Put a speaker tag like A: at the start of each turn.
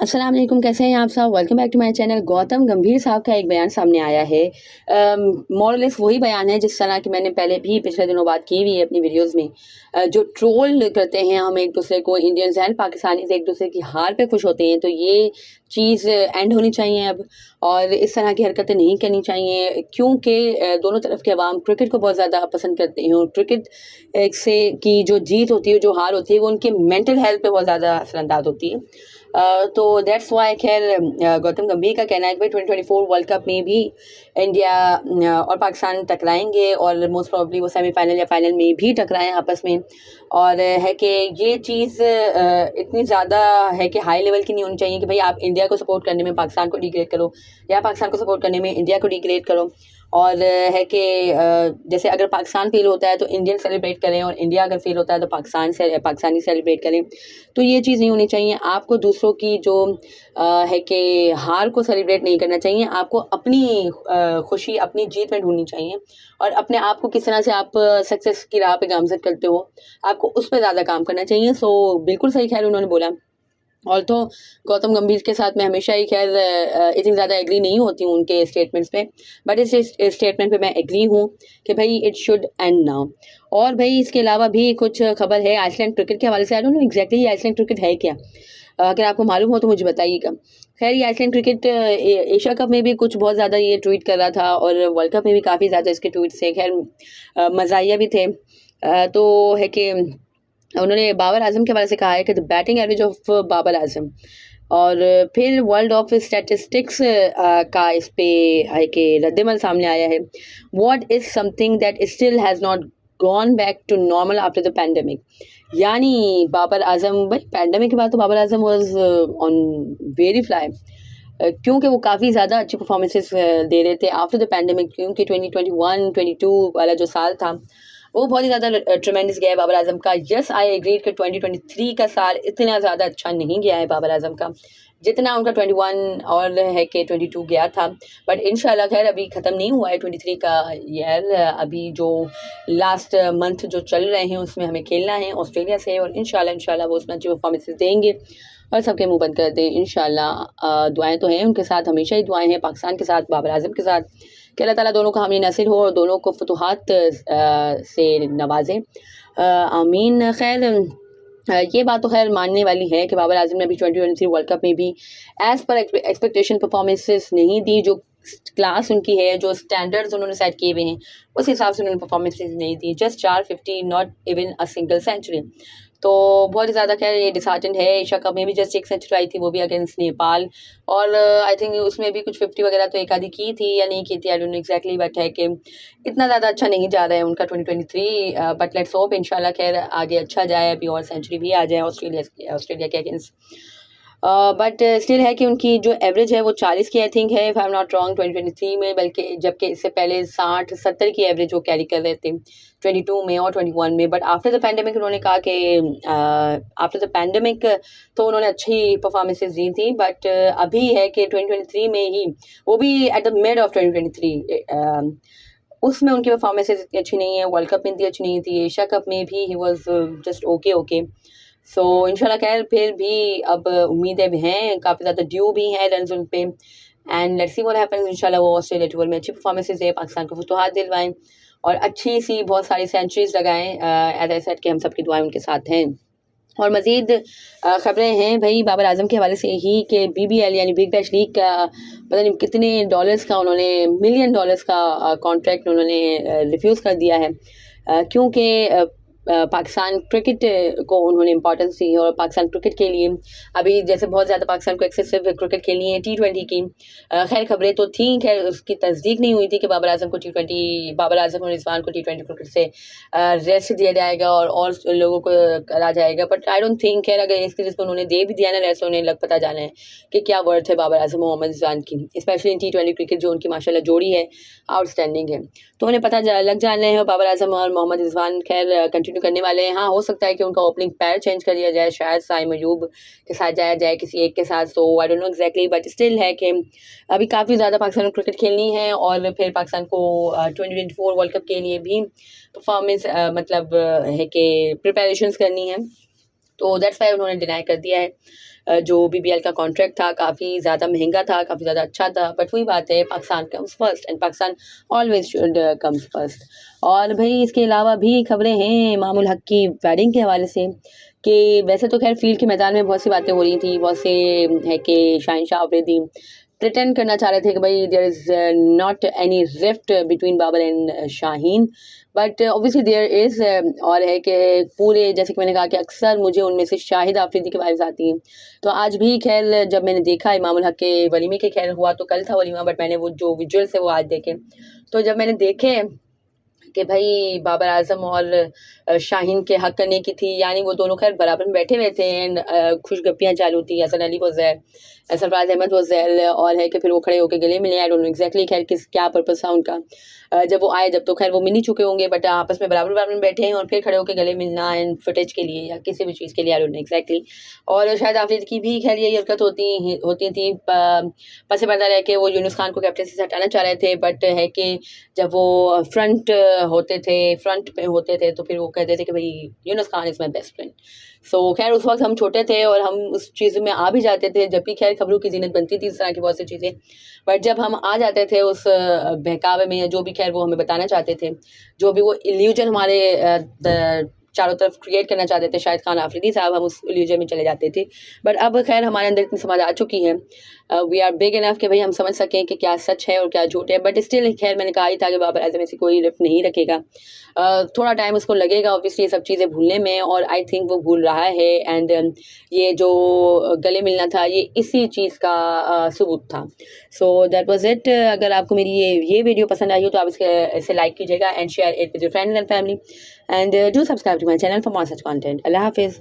A: अस्सलाम वालेकुम, कैसे हैं आप सब। Welcome back to my channel. Gautam Gambhir साहब का एक बयान सामने आया है। मोरलेस वही बयान है जिस तरह की मैंने पहले भी पिछले दिनों बात की हुई है अपनी वीडियोस में। जो ट्रोल करते हैं हम एक दूसरे को, इंडियंस एंड पाकिस्तानीज एक दूसरे की हार पे खुश होते हैं, तो ये चीज़ एंड होनी चाहिए अब। और इस तरह की हरकतें नहीं करनी चाहिए क्योंकि दोनों तरफ के अवाम क्रिकेट को बहुत ज़्यादा पसंद करते हैं, और क्रिकेट से की जो जीत होती है, जो हार होती है, वो उनके मेंटल हेल्थ पे बहुत ज़्यादा असरअंदाज होती है। तो दैट्स वाई खैर गौतम गंभीर का कहना है कि भाई 2024 वर्ल्ड कप में भी इंडिया और पाकिस्तान टकराएंगे, और मोस्ट प्रॉब्ली वो सेमीफाइनल या फाइनल में भी टकराएं आपस में। और है कि ये चीज़ इतनी ज़्यादा है कि हाई लेवल की नहीं होनी चाहिए कि भाई आप इंडिया को सपोर्ट करने में पाकिस्तान को डिग्रेड करो, या पाकिस्तान को सपोर्ट करने में इंडिया को डिग्रेड करो। और है कि जैसे अगर पाकिस्तान फेल होता है तो इंडियन सेलिब्रेट करें, और इंडिया अगर फेल होता है तो पाकिस्तानी सेलिब्रेट करें। तो ये चीज़ नहीं होनी चाहिए। आपको दूसरों की जो है कि हार को सेलिब्रेट नहीं करना चाहिए, आपको अपनी खुशी अपनी जीत में ढूंढनी चाहिए, और अपने आप को किस तरह से आप सक्सेस की राह पे गामजद करते हो, आपको उस पर ज़्यादा काम करना चाहिए। सो बिल्कुल सही खैर उन्होंने बोला। और तो गौतम गंभीर के साथ मैं हमेशा ही खैर इतनी ज़्यादा एग्री नहीं होती हूँ उनके स्टेटमेंट्स पे, बट इस स्टेटमेंट पे मैं एग्री हूँ कि भाई इट शुड एंड नाउ। और भाई इसके अलावा भी कुछ खबर है आइसलैंड क्रिकेट के हवाले से। आई डोंट नो एग्जैक्टली ये आइसलैंड क्रिकेट है क्या। अगर आपको मालूम हो तो मुझे बताइएगा। खैर ये आइसलैंड क्रिकेट एशिया कप में भी कुछ बहुत ज़्यादा ये ट्वीट कर रहा था, और वर्ल्ड कप में भी काफ़ी ज़्यादा इसके ट्वीट थे। खैर मज़ाहिया भी थे। तो है कि उन्होंने बाबर आजम के हवाले से कहा है कि the batting average of Babar Azam. और फिर वर्ल्ड ऑफ स्टैटिस्टिक्स का इस पे है कि रद्दमल सामने आया है। What is something that still has not gone back to normal after the pandemic. यानी बाबर आजम, भाई पैंडमिक के बाद तो Babar Azam was on very fly, क्योंकि वो काफ़ी ज़्यादा अच्छी परफॉर्मेंसेस दे रहे थे आफ्टर द पैंडमिक। क्योंकि 2021-22 वाला जो साल था वो बहुत ही ज़्यादा ट्रेमेंडस गया है बाबर आजम का। यस आई एग्रीड कि 2023 का साल इतना ज़्यादा अच्छा नहीं गया है बाबर आजम का जितना उनका 21 और है कि 22 गया था। बट इंशाल्लाह खैर अभी ख़त्म नहीं हुआ है 23 का ईयर। अभी जो लास्ट मंथ जो चल रहे हैं उसमें हमें खेलना है ऑस्ट्रेलिया से, और इंशाल्लाह वो उसमें अच्छी परफॉर्मेंसेस देंगे और सबके मुंह बंद कर दें इंशाल्लाह। दुआएं तो हैं उनके साथ, हमेशा ही दुआएं हैं पाकिस्तान के साथ, बाबर आजम के साथ, कि अल्लाह ताला दोनों का हामी नसीर हो और दोनों को फतूहात से नवाजें। आमीन। खैर ये बात तो खैर मानने वाली है कि बाबर आजम ने अभी 2023 वर्ल्ड कप में भी एज़ पर एक्सपेक्टेशन परफॉर्मेंसेस नहीं दी। जो क्लास उनकी है, जो स्टैंडर्ड्स उन्होंने सेट किए हुए हैं, उस हिसाब से उन्होंने परफॉर्मेंसेस नहीं दी। Just 450, not even a single century. तो बहुत ही ज़्यादा खैर ये डिसहार्टेंड है। एशिया कप में भी जस्ट एक सेंचुरी आई थी, वो भी अगेंस्ट नेपाल। और आई थिंक उसमें भी कुछ 50 वगैरह तो एक आधी की थी या नहीं की थी, I don't know exactly, but है कि इतना ज़्यादा अच्छा नहीं जा रहा है उनका 2023। बट लेट्स होप इंशाल्लाह खैर आगे अच्छा जाए, अभी और सेंचुरी भी आ जाए ऑस्ट्रेलिया के अगेंस्ट। बट स्टिल है कि उनकी जो एवरेज है वो 40 की आई थिंक है, if I am not wrong, 2023 में, बल्कि जबकि इससे पहले 60-70 की एवरेज वो कैरी कर रहे थे 22 में और 21 में। बट आफ्टर द पैंडमिक उन्होंने कहा कि आफ्टर द पैंडमिक तो उन्होंने अच्छी परफॉर्मेंसेज दी थी, बट अभी है कि 2023 में ही, वो भी एट द मिड ऑफ 2023, उसमें उनकी परफॉर्मेंसेज इतनी अच्छी नहीं है। वर्ल्ड कप में इतनी अच्छी नहीं थी, एशिया कप में भी he was just okay okay. So इंशाल्लाह खैर फिर भी अब उम्मीदें भी हैं, काफ़ी ज़्यादा ड्यू भी हैं रन उन पे, and let's see what happens. इंशाल्लाह वो ऑस्ट्रेलिया टूर में अच्छी परफॉर्मेंसेज दे, पाकिस्तान को फतूहात दिलवाएं और अच्छी सी बहुत सारी सेंचुरीज लगाएं। एज आई सेड कि हम सबकी दुआएं उनके साथ हैं। और मज़ीद ख़बरें हैं भाई बाबर आजम के हवाले से ही कि BBL यानी बिग बैश लीग का पता नहीं कितने डॉलर्स का उन्होंने, $1 मिलियन का कॉन्ट्रैक्ट उन्होंने रिफ्यूज़ कर दिया है, क्योंकि पाकिस्तान क्रिकेट को उन्होंने इंपॉर्टेंस दी है। और पाकिस्तान क्रिकेट के लिए अभी जैसे बहुत ज़्यादा पाकिस्तान को एक्सेसिव क्रिकेट खेलनी है T20 की। खैर खबरें तो थी, खैर उसकी तस्दीक नहीं हुई थी कि बाबर आजम और रिजवान को T20 क्रिकेट से रेस्ट दिया जाएगा और लोगों को करा जाएगा। बट आई डोंट थिंक, खैर अगर इसकी जिसको उन्होंने दे भी दिया ना रेस्ट, उन्हें लग पता जाना है कि क्या वर्थ है बाबर आजम मोहम्मद रिजवान की, स्पेशली इन T20 क्रिकेट जो उनकी माशाल्लाह जोड़ी है आउटस्टैंडिंग है। तो उन्हें पता लग जाना है। बाबर आजम और मोहम्मद रिजवान खैर कंटिन्यू करने वाले हैं। हाँ, हो सकता है कि उनका ओपनिंग पैर चेंज कर दिया जाए, शायद साइम अयूब के साथ जाया जाए किसी एक के साथ, तो I don't know exactly, but still है कि अभी काफ़ी ज़्यादा पाकिस्तान को क्रिकेट खेलनी है, और फिर पाकिस्तान को 2024 वर्ल्ड कप के लिए भी परफॉर्मेंस मतलब है कि प्रिपरेशंस करनी है। तो दैट्स वाई उन्होंने डिनाई कर दिया है। जो BBL का कॉन्ट्रैक्ट था काफ़ी ज़्यादा महंगा था, काफ़ी ज़्यादा अच्छा था, बट वही बात है, Pakistan comes first and Pakistan always should comes first. और भाई इसके अलावा भी खबरें हैं इमामुल हक की वेडिंग के हवाले से, कि वैसे तो खैर फील्ड के मैदान में बहुत सी बातें हो रही थी, बहुत से है कि शाहीन शाह आफरीदी प्रिटेंड करना चाह रहे थे कि भाई there is not any rift between Babar and Shaheen, but obviously there is. और है कि पूरे, जैसे कि मैंने कहा कि अक्सर मुझे उनमें से शाहिद आफरीदी की वाइब्स आती हैं, तो आज भी खैर जब मैंने देखा इमामुल हक के वलीमे के, खैर हुआ तो कल था वलीमा, बट मैंने वो जो विजुअल्स है वो आज देखे, तो जब मैंने देखे कि भाई बाबर आजम और शाहीन के हक करने की थी, यानी वो दोनों खैर बराबर में बैठे हुए थे एंड खुशगपियाँ चालू थी, हसन अली वो जैर, सरफराज अहमद वो जैर, और है कि फिर वो खड़े होकर गले मिले। आई डोंट नो एग्जैक्टली खैर किस क्या पर्पस था उनका, जब वो आए जब तो खैर वो मिल ही चुके होंगे, बट आपस में बराबर बराबर में बैठे हैं और फिर खड़े होकर गले मिलना एंड फुटेज के लिए या किसी भी चीज़ के लिए, आई डोंट नो एग्जैक्टली। और शायद आफरीदी की भी खैर यही हरकत होती थी, पसे पर्दा रह के वो यूनुस खान को कैप्टनसी से हटाना चाह रहे थे, बट है कि जब वो फ्रंट पे होते थे तो फिर वो कहते थे कि भाई Younis Khan is my best friend. So खैर उस वक्त हम छोटे थे और हम उस चीज़ में आ भी जाते थे, जब भी खैर खबरों की ज़ीनत बनती थी इस तरह की बहुत सी चीज़ें, बट जब हम आ जाते थे उस बहकावे में, या जो भी खैर वो हमें बताना चाहते थे, जो भी वो इल्यूजन हमारे चारों तरफ क्रिएट करना चाहते थे शाहिद खान आफरीदी साहब, हम उस इल्यूजन में चले जाते थे। बट अब खैर हमारे अंदर इतनी समझ आ चुकी है, वी आर बिग इनफ कि भाई हम समझ सकें कि क्या सच है और क्या झूठ है, बट स्टिल खैर मैंने कहा ही था कि बाबर आजम ऐसी कोई रिफ्ट नहीं रखेगा, थोड़ा टाइम उसको लगेगा ऑब्वियसली ये सब चीज़ें भूलने में, और आई थिंक वो भूल रहा है। एंड ये जो गले मिलना था ये इसी चीज़ का सबूत था। So that was it. अगर आपको मेरी ये वीडियो पसंद आई हो तो आप इसे लाइक कीजिएगा and share it with your friends and family, and do subscribe to my channel for more such content. अल्लाह हाफिज़।